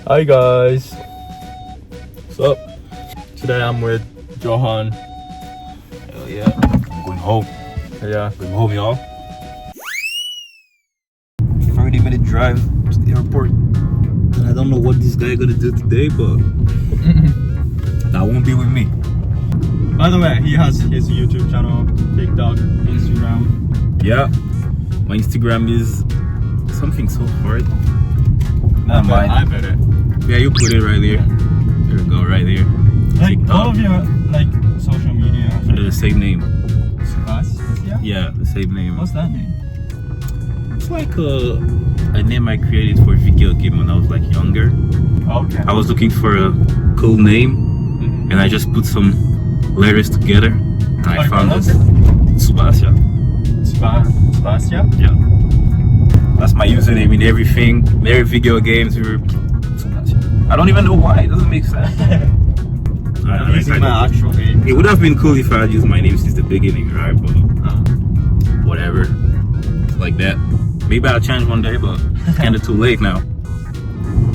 Hi guys, what's up? Today I'm with Johan. Hell yeah, I'm going home. Yeah, Going home, y'all. 30-minute drive to the airport. And I don't know what this guy gonna do today, but that won't be with me. by the way, he has his YouTube channel, TikTok, Instagram. Yeah, my Instagram is something so hard. I bet it. Yeah, you put it right there. There we go, right there. Like TikTok. all of your social media. Under the same name. Sebastian? Yeah, the same name. What's that name? It's like a name I created for a video game when I was like younger. Okay. I was looking for a cool name, and I just put some letters together, and I found it. Sebastian. Sebastian? Yeah. That's my username in everything, in every video games. Sebastian. I don't even know why. It doesn't make sense. I'm using my actual name. It would have been cool if I had used my name since the beginning, right? But whatever. It's like that. Maybe I'll change one day, but it's kind of too late now.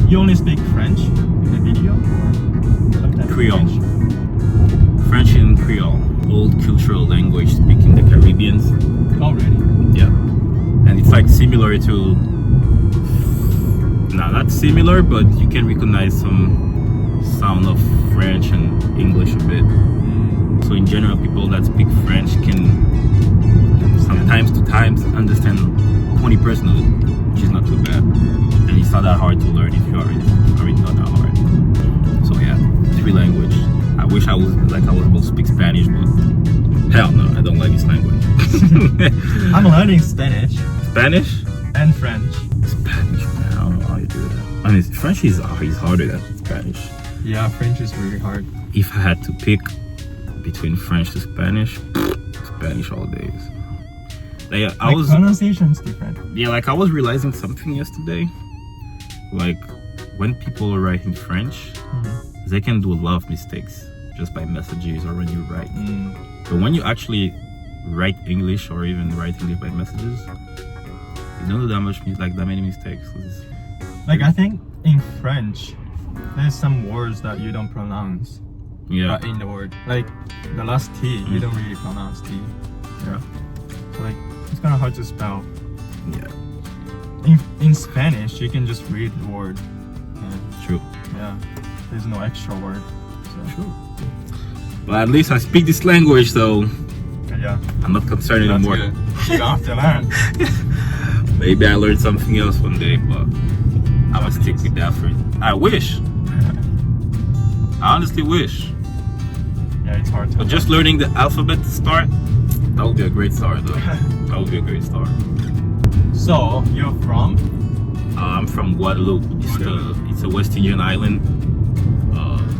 You only speak French in the video? Or sometimes Creole. French? French and Creole. Old cultural language speaking the Caribbeans. Oh, really? Yeah. And it's like similar to... No, not similar, but you can recognize some sound of French and English a bit. So in general, people that speak French can sometimes to times understand 20% of it, which is not too bad. And it's not that hard to learn if you already not that hard. So yeah, 3 language. I wish I was able to speak Spanish, but hell no, I don't like this language. I'm learning Spanish. Spanish? And French. Spanish, man, I don't know how you do that. I mean, French is harder than Spanish. Yeah, French is really hard. If I had to pick between French to Spanish, Spanish all days. Like, pronunciation's different. Yeah, like I was realizing something yesterday. Like when people write in French, they can do a lot of mistakes just by messages or when you write. But when you actually write English or even write English by messages, you don't do that many mistakes. Like I think in French, there's some words that you don't pronounce. Yeah. In the word, like the last T, you don't really pronounce T. Yeah. So like it's kind of hard to spell. Yeah. In Spanish, you can just read the word. True. Yeah. There's no extra word. So. True. But at least I speak this language, so yeah. I'm not concerned anymore. Good. You have to learn. Maybe I learn something else one day, but I'm gonna stick with that for it. I wish. I honestly wish. Yeah, it's hard to. But just learning the alphabet to start, that would be a great start, though. That would be a great start. So you're from? I'm from Guadeloupe. It's a West Indian island,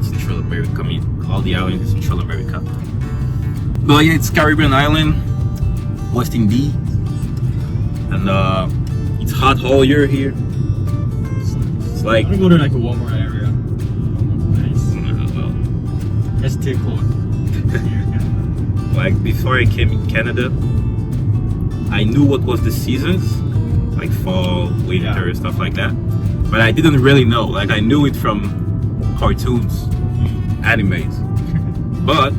Central America. I mean, all the islands in Central America. But yeah, it's Caribbean island, West Indies, and it's hot all year here. It's like I'm gonna go to like a warmer area. It's too cold. Like before I came in Canada, I knew what was the seasons, like fall, winter, stuff like that. But I didn't really know. Like I knew it from cartoons, animes. But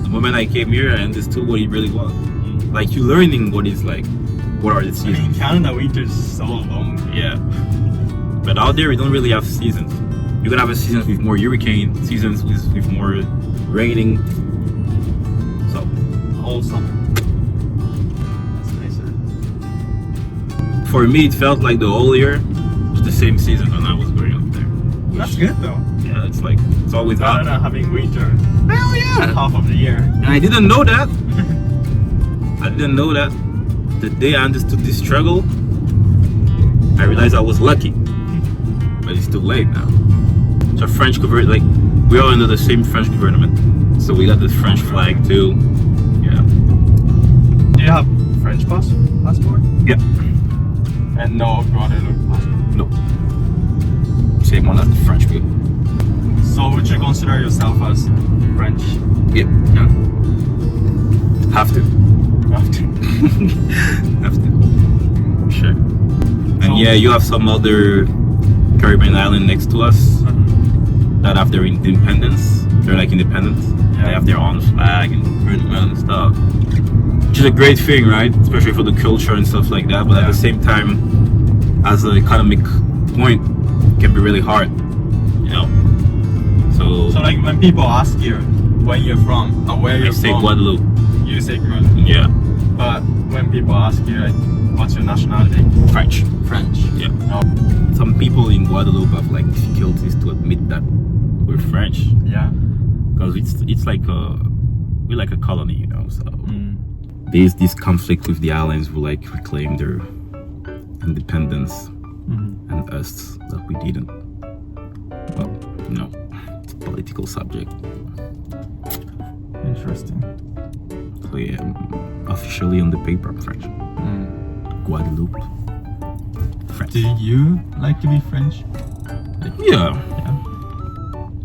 the moment I came here, I understood what it really was. Like you learning what is like, what are the seasons? In Canada, winter is so long. Yeah. But out there, we don't really have seasons. You can have a seasons with more hurricane, seasons with more raining. So All summer. That's nicer. For me, it felt like the whole year was the same season when I was growing up there. That's good though. Yeah, it's always hot. Rather than having winter Hell yeah! half of the year. And I didn't know that. I didn't know that. The day I understood this struggle, I realized I was lucky. But it's too late now. So French government, like we're all under the same French government, so we got the French flag too. Yeah. Do you have French passport? Yeah. And no Guadeloupe passport? No. Same one as the French people. So would you consider yourself as French? Yep. Yeah. Have to. Have to. Have to. Sure. And So- yeah, you have some other Caribbean island next to us that have their independence. They're like independent. Yeah. They have their own flag and tournament and stuff. Which is a great thing, right? Especially for the culture and stuff like that. But at the same time, as an economic point, it can be really hard. You know? So like when people ask you where you're from or where I you're say from, Guadeloupe. you say Guadeloupe. Yeah. But when people ask you like, what's your nationality? French. French. Yeah. Oh, Some people in Guadeloupe have like difficulties to admit that we're French. yeah. Because it's like we're like a colony, you know. So there's this conflict with the islands who like reclaim their independence and us that we didn't. But you know, it's a political subject. Interesting. So yeah, I'm officially on the paper I'm French. Guadeloupe. French. Do you like to be French? Yeah. Yeah.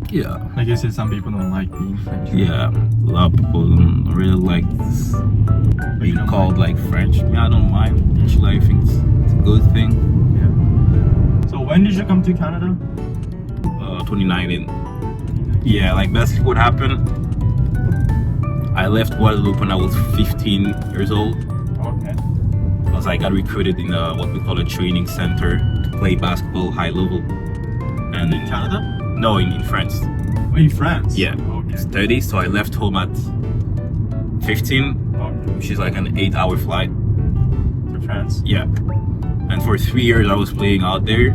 Yeah. Like you said, some people don't like being French. right? Yeah. A lot of people don't really like this being don't called like French. Yeah, I don't mind. Actually, I think it's a good thing. Yeah. So when did you come to Canada? 2019. Yeah, like basically what happened. I left Guadeloupe when I was 15 years old. Okay. Because I got recruited in what we call a training center to play basketball high level. And in Canada? No, in France. Oh, in France? Yeah. Okay. Study. So I left home at 15, Okay. which is like an 8-hour flight. To France? Yeah. And for 3 years I was playing out there.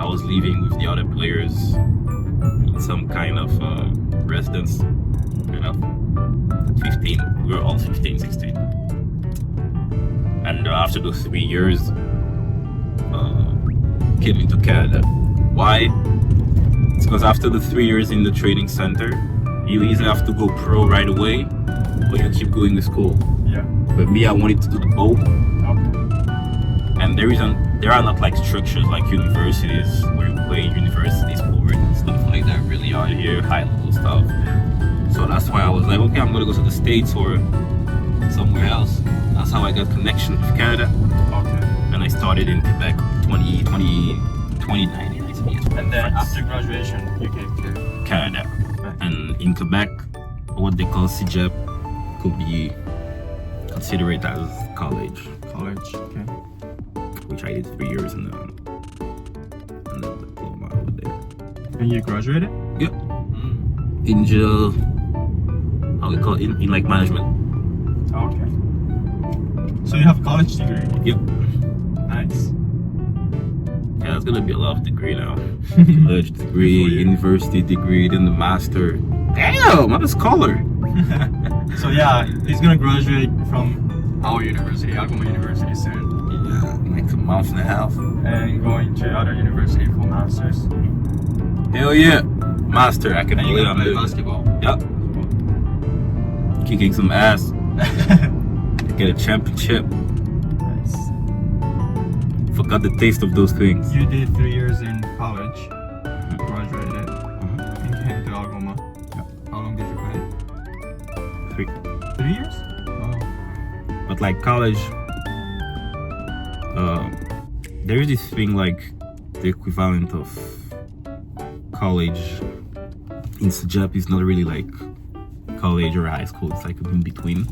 I was living with the other players in some kind of residence. You know, at 15. We were all 15, 16. And after those 3 years, came into Canada. Why? It's because after the 3 years in the training center, you either have to go pro right away or you keep going to school. Yeah. But me, I wanted to do the both. Okay. And there are not like structures like universities where you play university sport and stuff like that really are here, high level stuff. So that's why I was like, okay, I'm gonna go to the States or somewhere else. That's how I got connection with Canada. Okay. And I started in Quebec 2019. And then after graduation, you came to Canada. And in Quebec, what they call CEGEP could be considered as college, college. Okay. which I did 3 years in the diploma over there. And you graduated? Yep. In how we call it, in like management. Okay. So you have a college degree? Yep. Nice. Yeah, it's gonna be a lot of degree now. College degree, university degree, then the master. Damn, I'm a scholar. So yeah, he's gonna graduate from our university, Algoma University soon, Yeah, in like a month and a half. and going to other university for masters. Hell yeah, master. I can And you're believe gonna I'm play doing. basketball. Yep. Kicking some ass. Get a championship. Nice. Forgot the taste of those things. You did 3 years in college, graduated, and came to Algoma. How long did you play? 3. 3 years? Oh. But like college, there is this thing like the equivalent of college in CEGEP is not really like college or high school. It's like in between.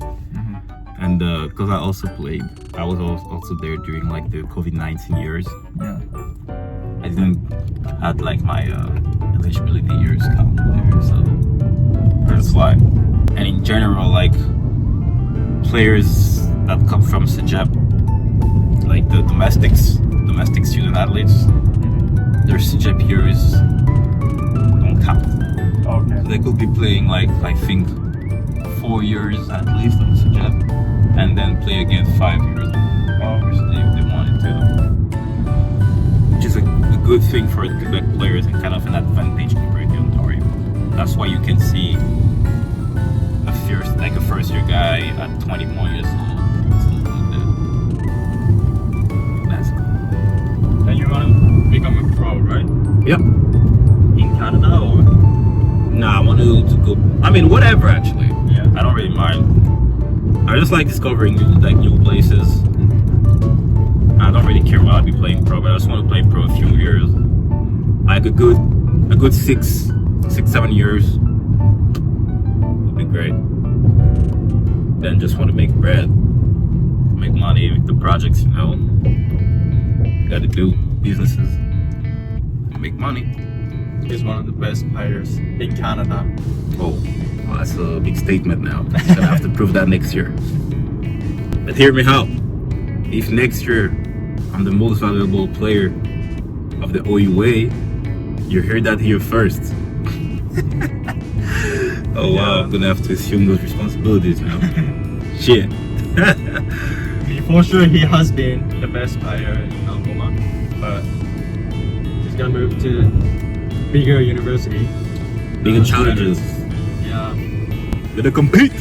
And because I also played, I was also there during like the COVID-19 years. Yeah. I didn't add like my eligibility years count there, so that's why. And in general, like players that come from CEGEP, like the domestic student athletes, their CEGEP years don't count. Okay. So they could be playing like I think 4 years at least on CEGEP, and then play again 5 years, which they wanted to. Which is a good thing for the Quebec players and kind of an advantage compared to Ontario. That's why you can see a first year guy at 21 years old and stuff like that. That's cool. And you want to become a pro, right? Yep. In Canada or? Nah, I want to go. I mean, whatever actually. Yeah. I don't really mind. I just like discovering new places. I don't really care what I'll be playing pro, but I just want to play pro a few years. Like a good 7 years would be great. Then just want to make bread, make money with the projects, you know. Got to do businesses, make money. He's one of the best players in Canada. Oh, well, that's a big statement now. I'm gonna have to prove that next year. But hear me out. If next year I'm the most valuable player of the OUA, you heard that here first. Oh wow, I'm gonna have to assume those responsibilities now. Shit. For sure, he has been the best player in Alabama, but he's gonna move to bigger university. Bigger challenges. Yeah. Gonna compete.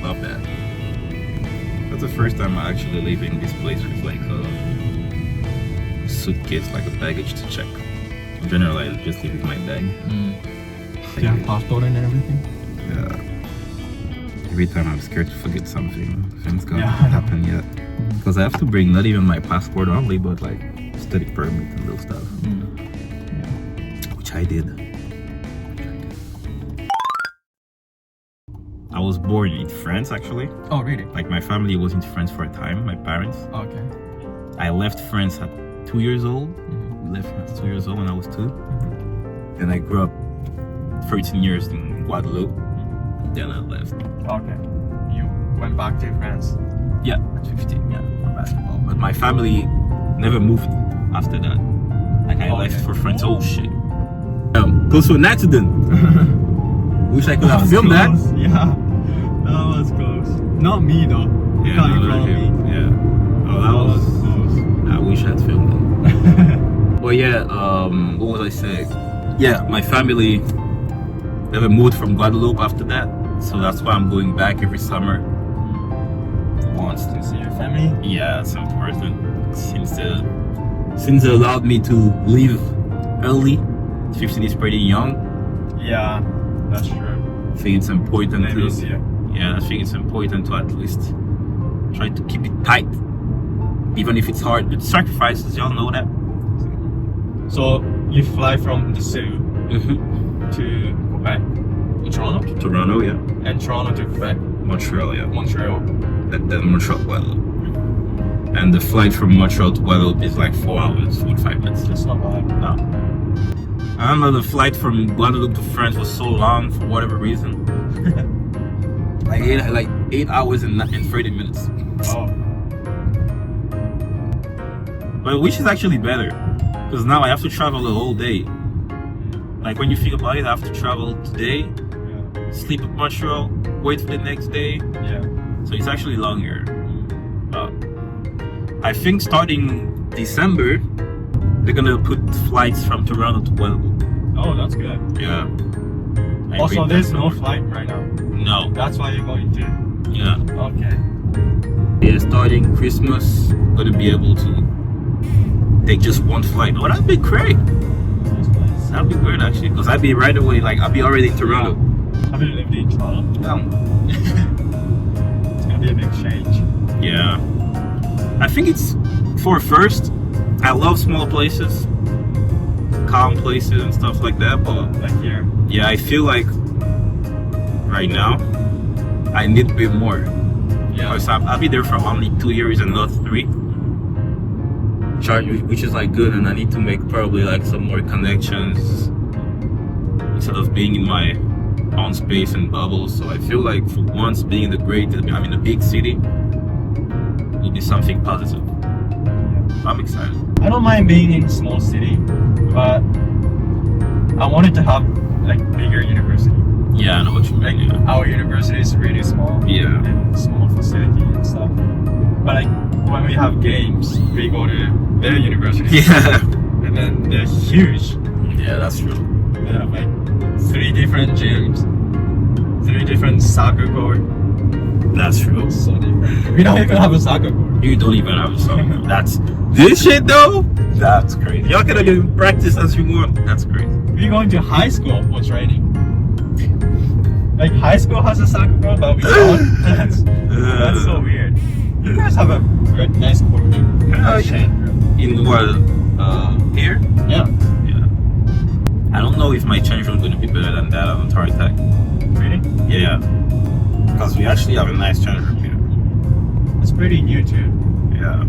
Love that. That's the first time I'm actually leaving this place with like a suitcase, like a baggage to check. In general, I just leave with my bag. Yeah, passport and everything. Yeah. Every time I'm scared to forget something. Things gonna Yeah. happen yet. Because I have to bring not even my passport only, but like study permit and those stuff. Which I did. I was born in France actually. Oh, really? Like my family was in France for a time, my parents. Okay. I left France at 2 years old. We left France 2 years old when I was 2. Then I grew up 13 years in Guadeloupe. Then I left. Okay. You went back to France. Yeah, at 15, yeah, for basketball. But my family never moved after that. Like I left for France. Oh shit. Close to an accident. Wish I could have filmed that. Close. Yeah, that was close. Not me though. Yeah, Not in no, front of me. yeah. Oh, that was close. I wish I'd filmed it. Well, yeah. What was I saying? Yeah, my family never moved from Guadeloupe after that, so that's why I'm going back every summer. Once To see your family. yeah, that's important. Since they allowed me to leave early, 15 is pretty young. Yeah, that's true. I think it's important Maybe to this year. yeah, I think it's important to at least try to keep it tight, even if it's hard. It's sacrifices, y'all know that. So you fly from the zoo to Quebec, Toronto, Toronto, yeah. and Toronto to Quebec, Montreal, yeah. Montreal. Then Montreal, Guadeloupe. And the flight from Montreal to Guadeloupe is like 4 hours, 45 minutes. That's not bad. No. I remember the flight from Guadeloupe to France was so long for whatever reason. like 8 hours and 30 minutes. Oh. But which is actually better, because now I have to travel the whole day. Like when you think about it, I have to travel today, Yeah. sleep at Montreal, wait for the next day. Yeah. So it's actually longer. I think starting December, they're gonna put flights from Toronto to Guadeloupe. Oh, that's good. Yeah. I Also, read there's that no somewhere. flight right now. No. That's why you're going to. Yeah. Okay. Yeah, starting Christmas, gonna be able to take just one flight. Oh, that'd be great. That's nice. That'd be great actually, because I'd be right away. Like I'll be already in Toronto. Have you lived in Toronto? It's gonna be a big change. Yeah. I think it's for first. I love small places, calm places and stuff like that. But Like here. yeah, I feel like right now I need a bit more. Yeah. Because I'll be there for only 2 years and not 3. Which is like good, and I need to make probably like some more connections instead of being in my own space and bubble. So I feel like for once being in the big city will be something positive. I'm excited. I don't mind being in a small city, but I wanted to have like bigger university. Yeah, I know what you mean. Yeah. Our university is really small. Yeah. And small facility and stuff. But like when we have games, we go to their university. Yeah. And then they're huge. Yeah, that's true. They have like 3 different gyms, 3 different soccer court. That's true. It's so different. We don't even have a soccer court. You don't even have a song. That's this shit though. That's crazy. Y'all can even practice as you want. That's crazy. We're going to high school for training. Like high school has a soccer court, but we don't. That's so weird. You guys have a very nice corner. In what? Here? Yeah. Yeah. I don't know if my change room is going to be better than that on Tartak. Really? Yeah. Because we actually have a nice change room here. It's pretty new too. Yeah.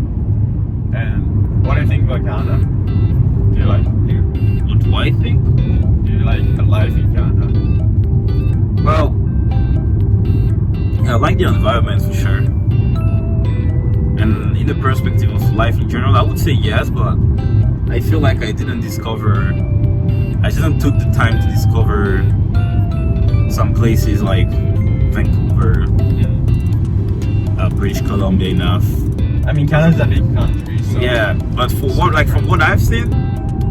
And what do you think about Canada? Do you like it here? What do I think? Do you like the life in Canada? Well, I like the environment for sure. And in the perspective of life in general, I would say yes, but I feel like I didn't took the time to discover some places like Vancouver, British Columbia enough. I mean, Canada's a big country, so Yeah, but from what I've seen,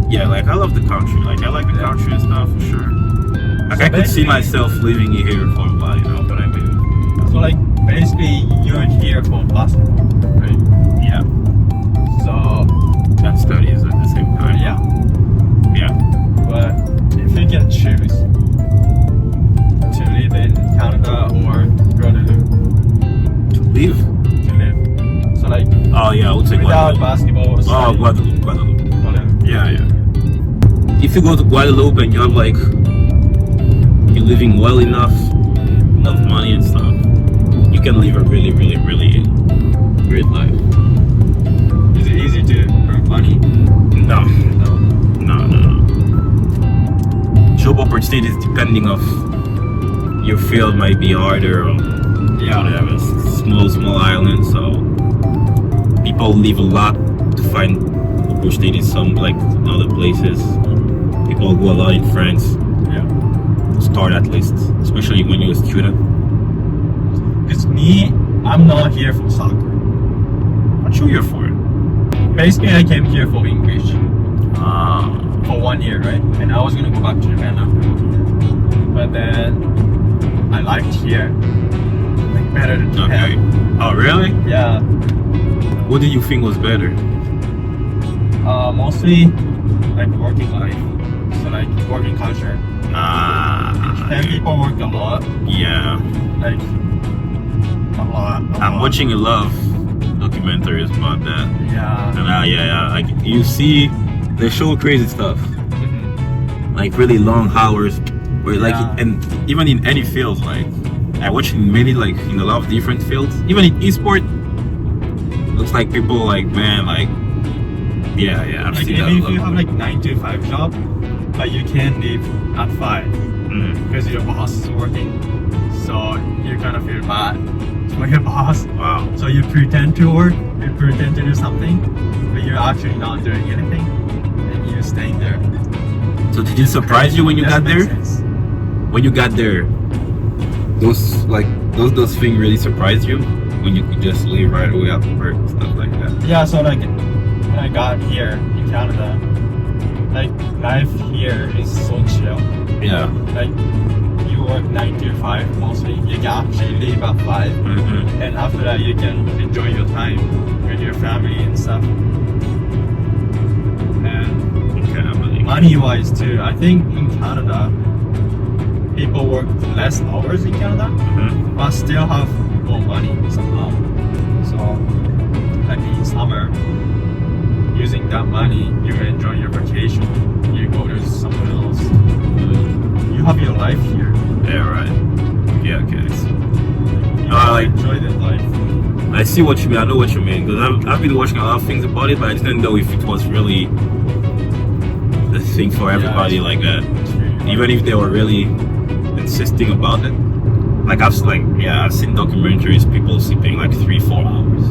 yeah, like I love the country. Like I like the country and stuff for sure. Like So I could see basically- myself living here for a while, you know what I mean? So like basically you're here for basketball, right? Yeah, So and studies at the same time. yeah, Yeah. but if you can choose to live in Canada or Guadeloupe To live? to live, so like Oh yeah, I would say without Guadeloupe. basketball or Oh, study, Guadeloupe. Guadeloupe. Yeah. If you go to Guadeloupe and you have like, you're living well enough money and stuff, you can live a really, really, really great life. Is it easy to earn money? No. No. Job opportunities depending of your field might be harder or whatever. Small island, so people leave a lot to find opportunities some like in other places. People go a lot in France Yeah. to start at least, especially when you're a student. Because me, I'm not here for soccer. What you here for? Basically, I came here for English Ah, for 1 year, right? And I was gonna go back to Japan after 1 year. But then I liked here like better than okay. Japan. Oh really? Yeah. What do you think was better? Mostly like working life. So like working culture. And people work a lot. Yeah. Like a lot. I'm watching a lot of documentaries about that. Yeah. And yeah. Like you see, they show crazy stuff, like really long hours, or like, Yeah. and even in any field, like I watch in many, like in a lot of different fields, even in esport. Looks like people like, man, like yeah, I've Like seen even that if a you lot. have like 9 to 5 job, but you can't leave at 5 because your boss is working, so you kind of feel bad for your boss. Wow. So you pretend to work, you pretend to do something, but you're actually not doing anything, and you're staying there. So did it surprise you when you got Doesn't make there? sense. When you got there, those things really surprised you when you could just leave right away after work and stuff like that. Yeah, so like when I got here in Canada, like life here is so chill. Yeah. Like you work 9 to 5 mostly. You can actually leave at 5. Mm-hmm. And after that, you can enjoy your time with your family and stuff. And Okay, I believe. money-wise too, I think in Canada, people work less hours in Canada, Mhm. but still have more money somehow. So, like in summer, using that money, you enjoy your vacation. You go to somewhere else. You have your life here. Yeah, right. Yeah, okay. You like- enjoy that life. I see what you mean. I know what you mean because I've been watching a lot of things about it, but I didn't know if it was really the thing for everybody it's- like that. It's really hard. Even if they were really insisting about it. Like I've seen documentaries, people sleeping like 3-4 hours.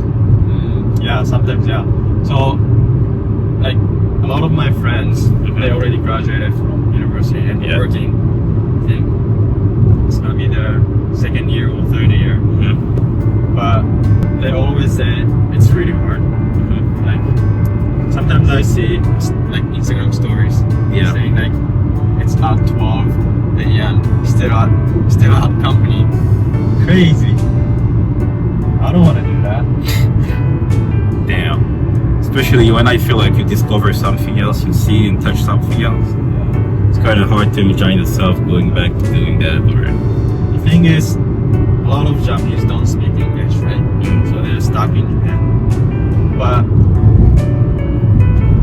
Yeah, sometimes, yeah. So, like, a lot of my friends, they already graduated from university and Yeah. working. I think it's gonna be their second year or third year. Mhm. But they always say it's really hard. Mhm. Like, sometimes I see like Instagram stories Yeah. saying like it's at 12 a.m. still at company. Crazy. I don't want to do that. Damn. Especially when I feel like you discover something else, you see and touch something else. It's kind of hard to imagine yourself going back to doing that. Or The thing is, a lot of Japanese don't speak English, right? Mm. So there's stuck in Japan. But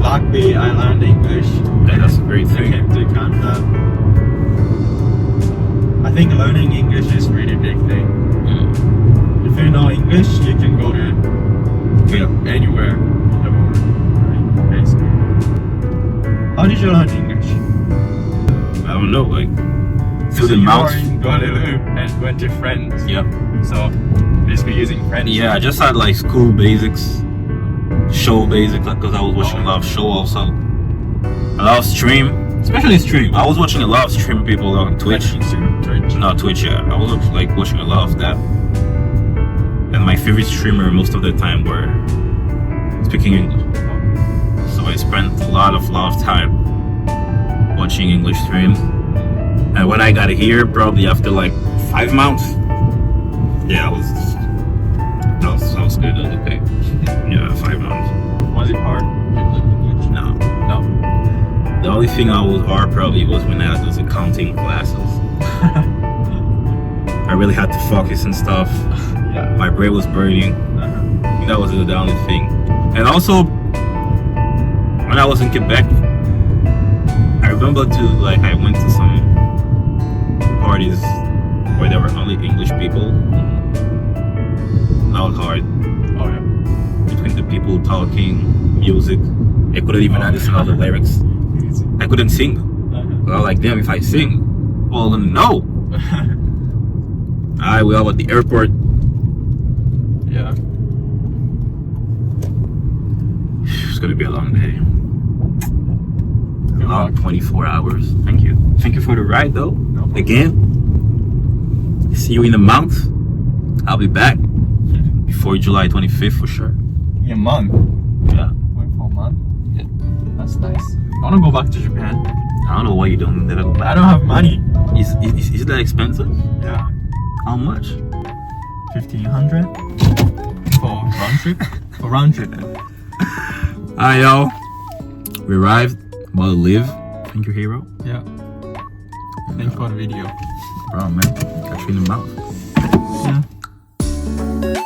luckily I learned English. Yeah, that's a great I thing. came to Canada. I think learning English is really big thing. If you know English, you can go to anywhere in the world, right? Basically. How did you learn English? I don't know, like through So the you mouth. were in Guadeloupe and went to friends. Yeah. So basically using French. Yeah, I just had like school basics, show basics, because I was watching a lot of show also. A lot of stream, especially stream. I was watching a lot of stream people on Twitch. Twitch. Not Twitch, yeah. I was like watching a lot of that. And my favorite streamer most of the time were speaking English. So I spent a lot of time watching English streams. And when I got here, probably after like 5 months, yeah, that was good. That was okay. Yeah, 5 months. Was it hard? No. No. The only thing I was hard probably was when I had those accounting classes. I really had to focus and stuff. Yeah. My brain was burning. That was the only thing. And also, when I was in Quebec, I remember I went to some parties where there were only English people. That was hard. Oh yeah. Between the people talking, music, I couldn't even understand all the lyrics. I couldn't sing. I was like, damn, if I sing, well, then no. We are at the airport. Yeah. It's gonna be a long day. Good Long luck. 24 hours. Thank you. Thank you for the ride, though. No problem. Again. See you in a month. I'll be back before July 25th for sure. In a month. Yeah. Wait for a month. Yeah. That's nice. I wanna go back to Japan. I don't know why you don't never go I back. don't have money. Is that expensive? Yeah. How much? 1,500 for round trip. For round trip. Alright, y'all. We arrived. About to leave. Thank you, hero. Yeah. Thanks for the video. Bro, man. Catch you in the mouth. Yeah.